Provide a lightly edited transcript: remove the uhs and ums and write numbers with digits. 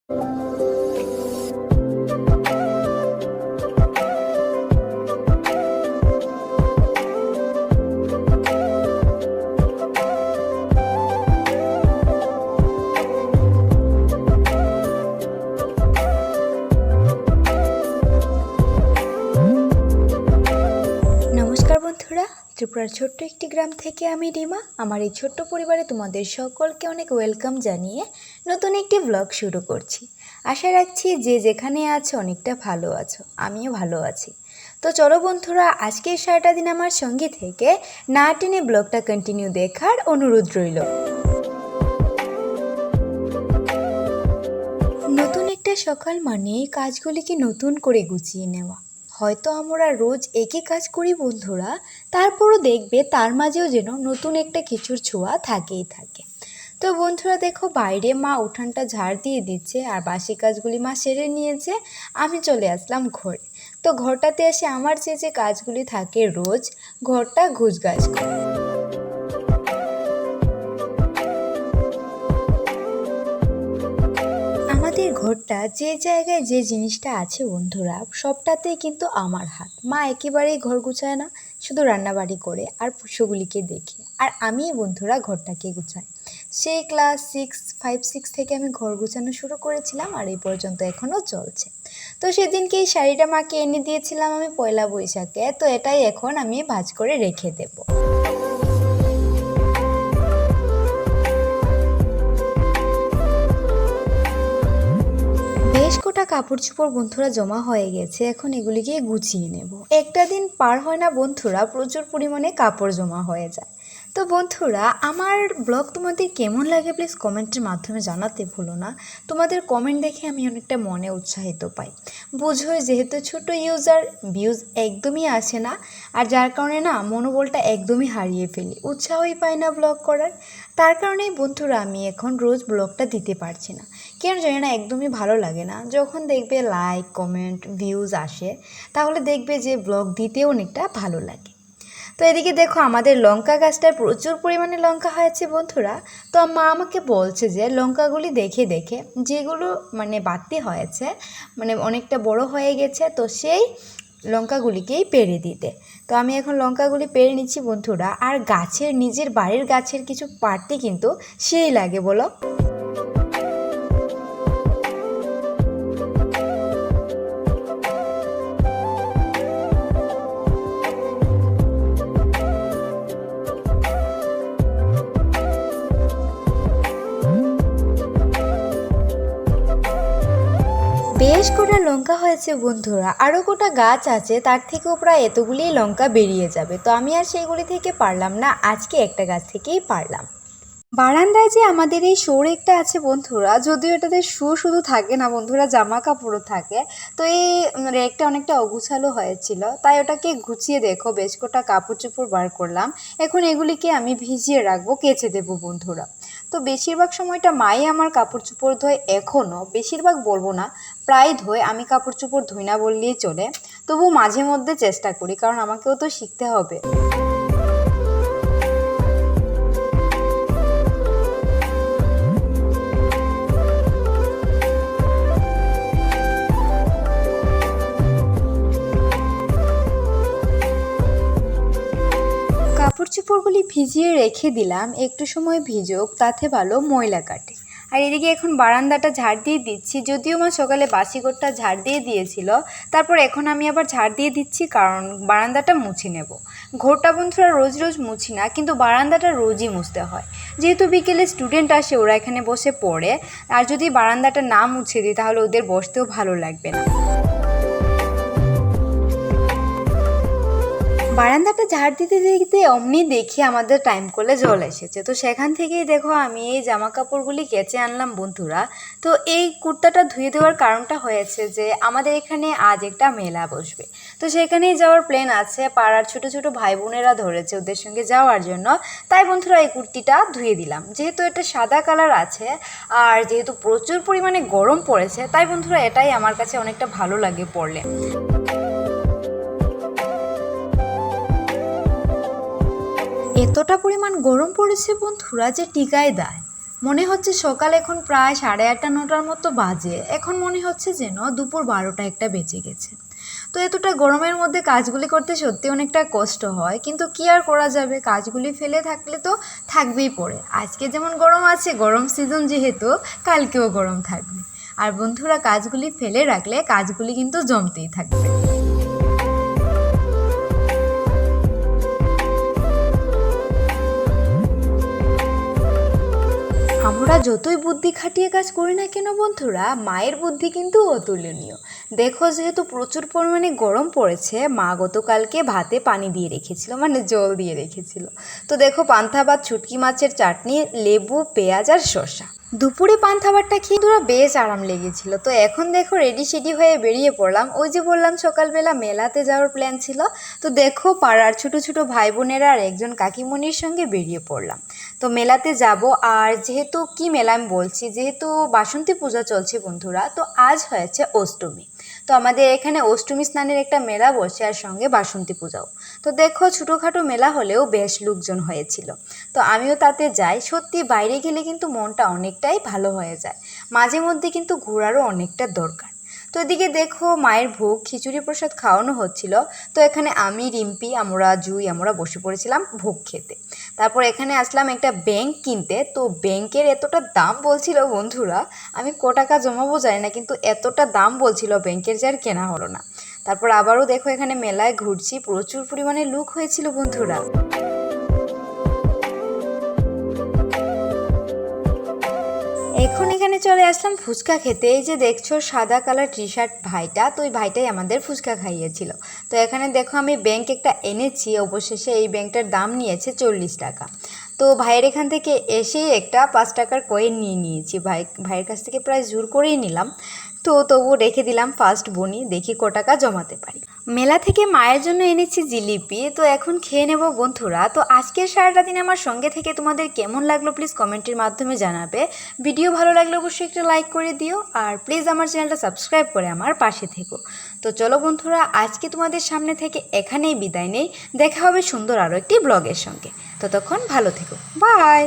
নমস্কার বন্ধুরা, ত্রিপুরার ছোট্ট একটি গ্রাম থেকে আমি রিমা। আমার এই ছোট্ট পরিবারে তোমাদের সকলকে অনেক ওয়েলকাম জানিয়ে নতুন একটি ব্লগ শুরু করছি। আশা রাখছি যে যেখানে আছো অনেকটা ভালো আছো, আমিও ভালো আছি। তো চলো বন্ধুরা, আজকের সারাটা দিন আমার সঙ্গে থেকে না টেনে ব্লগটা কন্টিনিউ দেখার অনুরোধ রইল। নতুন একটা সকাল মানে কাজগুলিকে নতুন করে গুছিয়ে নেওয়া। হয়তো আমরা রোজ একই কাজ করি বন্ধুরা, তারপরও দেখবে তার মাঝেও যেন নতুন একটা কিছুর ছোঁয়া থাকেই থাকে। তো বন্ধুরা দেখো, বাইরে মা উঠানটা ঝাড় দিয়ে দিচ্ছে আর বাসি কাজগুলি মা সেরে নিয়েছে। আমি চলে আসলাম ঘরে। তো ঘরটাতে এসে আমার যে কাজগুলি থাকে রোজ, ঘরটা গুছগাছ করা। আমাদের ঘরটা যে জায়গায় যে জিনিসটা আছে বন্ধুরা, সবটাতেই কিন্তু আমার হাত। মা একেবারেই ঘর গুছায় না, শুধু রান্নাবাড়ি করে আর পশুগুলিকে দেখে, আর আমি বন্ধুরা ঘরটাকে গুছাই। সেই ক্লাস 5-6 থেকে আমি ঘর গুছানো শুরু করেছিলাম আর এই পর্যন্ত এখনও চলছে। তো সেদিনকে এই শাড়িটা মাকে এনে দিয়েছিলাম আমি পয়লা বৈশাখে, তো এটাই এখন আমি ভাঁজ করে রেখে দেবো। বেশ কটা কাপড় চোপড় বন্ধুরা জমা হয়ে গেছে, এখন এগুলিকে গুছিয়ে নেব। একটা দিন পার হয় না বন্ধুরা, প্রচুর পরিমাণে কাপড় জমা হয়ে যায়। তো বন্ধুরা, আমার ব্লগ তোমাদের কেমন লাগে প্লিজ কমেন্টের মাধ্যমে জানাতে ভুলো না। তোমাদের কমেন্ট দেখে আমি অনেকটা মনে উৎসাহিত পাই। বুঝোই যেহেতু ছোট ইউজার, ভিউজ একদমই আসে না, আর যার কারণে না মনোবলটা একদমই হারিয়ে ফেলি, উৎসাহই পাই না ব্লগ করার। তার কারণেই বন্ধুরা আমি এখন রোজ ব্লগটা দিতে পারছি না। কেন জানি না, একদমই ভালো লাগে না। যখন দেখবে লাইক কমেন্ট ভিউজ আসে, তাহলে দেখবে যে ব্লগ দিতেও অনেকটা ভালো লাগে। তো এদিকে দেখো, আমাদের লঙ্কা গাছটায় প্রচুর পরিমাণে লঙ্কা হয়েছে বন্ধুরা। তো মা আমাকে বলছে যে লঙ্কাগুলি দেখে দেখে যেগুলো বাড়তি হয়েছে, অনেকটা বড় হয়ে গেছে, তো সেই লঙ্কাগুলিকেই পেড়ে দিতে। তো আমি এখন লঙ্কাগুলি পেড়ে নিচ্ছি বন্ধুরা। আর গাছের, নিজের বাড়ির গাছের কিছু পাড়তে কিন্তু সেই লাগে বলো। বেশ কটা লঙ্কা হয়েছে বন্ধুরা, আরও কটা গাছ আছে, তার থেকেও প্রায় এতগুলিই লঙ্কা বেরিয়ে যাবে। তো আমি আর সেইগুলি থেকে পারলাম না, আজকে একটা গাছ থেকেই পারলাম। বারান্দায় যে আমাদের এই শো রেকটা আছে বন্ধুরা, যদিও এটাতে শো শুধু থাকে না বন্ধুরা, জামা কাপড়ও থাকে। তো এই রেকটা অনেকটা অগুছালো হয়েছিল, তাই ওটাকে গুছিয়ে দেখো বেশ কটা কাপড় চোপড় বার করলাম। এখন এগুলিকে আমি ভিজিয়ে রাখবো, কেচে দেবো বন্ধুরা। তো বেশিরভাগ সময়টা মাই আমার কাপড় চোপড় ধোয়, এখনও বেশিরভাগ বলবো না, প্রায় ধোয়। আমি কাপড় চোপড় ধুই না বললেই চলে, তবু মাঝে মধ্যে চেষ্টা করি, কারণ আমাকেও তো শিখতে হবে। কাপড় চোপড়গুলি ভিজিয়ে রেখে দিলাম, একটু সময় ভিজুক, তাতে ভালো ময়লা কাটে। আর এদিকে এখন বারান্দাটা ঝাড় দিয়ে দিচ্ছি, যদিও মা সকালে বাসি ঘরটা ঝাড় দিয়ে দিয়েছিল, তারপর এখন আমি আবার ঝাড় দিয়ে দিচ্ছি, কারণ বারান্দাটা মুছে নেব। ঘরটা বন্ধুরা রোজ রোজ মুছি না, কিন্তু বারান্দাটা রোজই মুছতে হয়, যেহেতু বিকেলে স্টুডেন্ট আসে, ওরা এখানে বসে পড়ে। আর যদি বারান্দাটা না মুছে দিই তাহলে ওদের বসতেও ভালো লাগবে না। বারান্দাটা ঝাড় দিতে দিতে অমনি দেখি আমাদের টাইম কলে জল এসেছে। তো সেখান থেকেই দেখো আমি এই জামা কাপড়গুলি কেচে আনলাম বন্ধুরা। তো এই কুর্তাটা ধুয়ে দেওয়ার কারণটা হয়েছে যে আমাদের এখানে আজ একটা মেলা বসবে, তো সেখানেই যাওয়ার প্ল্যান আছে। পাড়ার ছোট ছোট ভাই বোনেরা ধরেছে ওদের সঙ্গে যাওয়ার জন্য, তাই বন্ধুরা এই কুর্তিটা ধুয়ে দিলাম। যেহেতু এটা সাদা কালার আছে আর যেহেতু প্রচুর পরিমাণে গরম পড়েছে, তাই বন্ধুরা এটাই আমার কাছে অনেকটা ভালো লাগে পরলে। এতটা পরিমাণ গরম পড়েছে বন্ধুরা যে টিকায় দেয়, মনে হচ্ছে সকাল এখন প্রায় 8:30-9টার মতো বাজে। এখন মনে হচ্ছে যেন দুপুর 12টা-1টা বেজে গেছে। তো এতটা গরমের মধ্যে কাজগুলি করতে সত্যি অনেকটা কষ্ট হয়, কিন্তু কি আর করা যাবে, কাজগুলি ফেলে থাকলে তো থাকবেই পড়ে। আজকে যেমন গরম আছে, গরম সিজন যেহেতু কালকেও গরম থাকবে। আর বন্ধুরা, কাজগুলি ফেলে রাখলে কাজগুলি কিন্তু জমতেই থাকবে। আমরা যতই বুদ্ধি খাটিয়ে কাজ করি না কেন বন্ধুরা, মায়ের বুদ্ধি কিন্তু অতুলনীয়। দেখো, যেহেতু প্রচুর পরিমাণে গরম পড়েছে, মা গতকালকে ভাতে পানি দিয়ে রেখেছিল, মানে জল দিয়ে রেখেছিল। তো দেখো, পান্তা ভাত, শুটকি মাছের চাটনি, লেবু, পেঁয়াজ আর শসা। দুপুরে পান্তা ভাতটা খেয়ে তোরা বেশ আরাম লেগেছিল। তো এখন দেখো রেডি সেডি হয়ে বেরিয়ে পড়লাম। ওই যে বললাম সকালবেলা মেলাতে যাওয়ার প্ল্যান ছিল। তো দেখো, পাড়ার ছোট ছোট ভাই বোনেরা আর একজন কাকিমণির সঙ্গে বেরিয়ে পড়লাম। তো মেলাতে যাব। আর যেহেতু কি মেলা আমি বলছি, যেহেতু বাসন্তী পূজা চলছে বন্ধুরা, তো আজ হয়েছে অষ্টমী। তো আমাদের এখানে অষ্টমী স্নানের একটা মেলা বসে, আর সঙ্গে বাসন্তী পূজাও। তো দেখো, ছোটোখাটো মেলা হলেও বেশ লোকজন হয়েছিল। তো আমিও তাতে যাই। সত্যি বাইরে গেলে কিন্তু মনটা অনেকটাই ভালো হয়ে যায়। মাঝে মধ্যে কিন্তু ঘোরারও অনেকটা দরকার। তো এদিকে দেখো, মায়ের ভোগ খিচুড়ি প্রসাদ খাওয়ানো হচ্ছিল। তো এখানে আমি, রিম্পি, আমরা বসে পড়েছিলাম ভোগ খেতে। তারপর এখানে আসলাম একটা ব্যাংক কিনতে। তো ব্যাংকের এতটা দাম বলছিল বন্ধুরা, আমি ক টাকা জমাবো জানি না, কিন্তু এতটা দাম বলছিল ব্যাংকের যে আর কেনা হলো না। তারপর আবারও দেখো এখানে মেলায় ঘুরছি, প্রচুর পরিমাণে লোক হয়েছিল বন্ধুরা। এখন এখানে চলে আসলাম ফুচকা খেতে। এই যে দেখছো সাদা কালার টি শার্ট ভাইটা, তো ওই ভাইটাই আমাদের ফুচকা খাইয়েছিল। তো এখানে দেখো আমি ব্যাংক একটা এনেছি, অবশেষে এই ব্যাংকটার দাম নিয়েছে 40 টাকা। তো ভাইয়ের এখান থেকে এসেই একটা 5 টাকার কয়েন নিয়ে নিয়েছি। ভাইয়ের কাছ থেকে প্রায় জোর করেই নিলাম। তো তবু রেখে দিলাম ফার্স্ট বনি, দেখি ক টাকা জমাতে পারি। মেলা থেকে মায়ের জন্য এনেছি জিলিপি। তো এখন খেয়ে নেব বন্ধুরা। তো আজকের সারাটা দিন আমার সঙ্গে থেকে তোমাদের কেমন লাগলো প্লিজ কমেন্টের মাধ্যমে জানাবে। ভিডিও ভালো লাগলে অবশ্যই একটা লাইক করে দিও, আর প্লিজ আমার চ্যানেলটা সাবস্ক্রাইব করে আমার পাশে থেকো। তো চলো বন্ধুরা, আজকে তোমাদের সামনে থেকে এখানেই বিদায় নেই। দেখা হবে সুন্দর আরও একটি ব্লগের সঙ্গে। ততক্ষণ ভালো থেকো, বাই।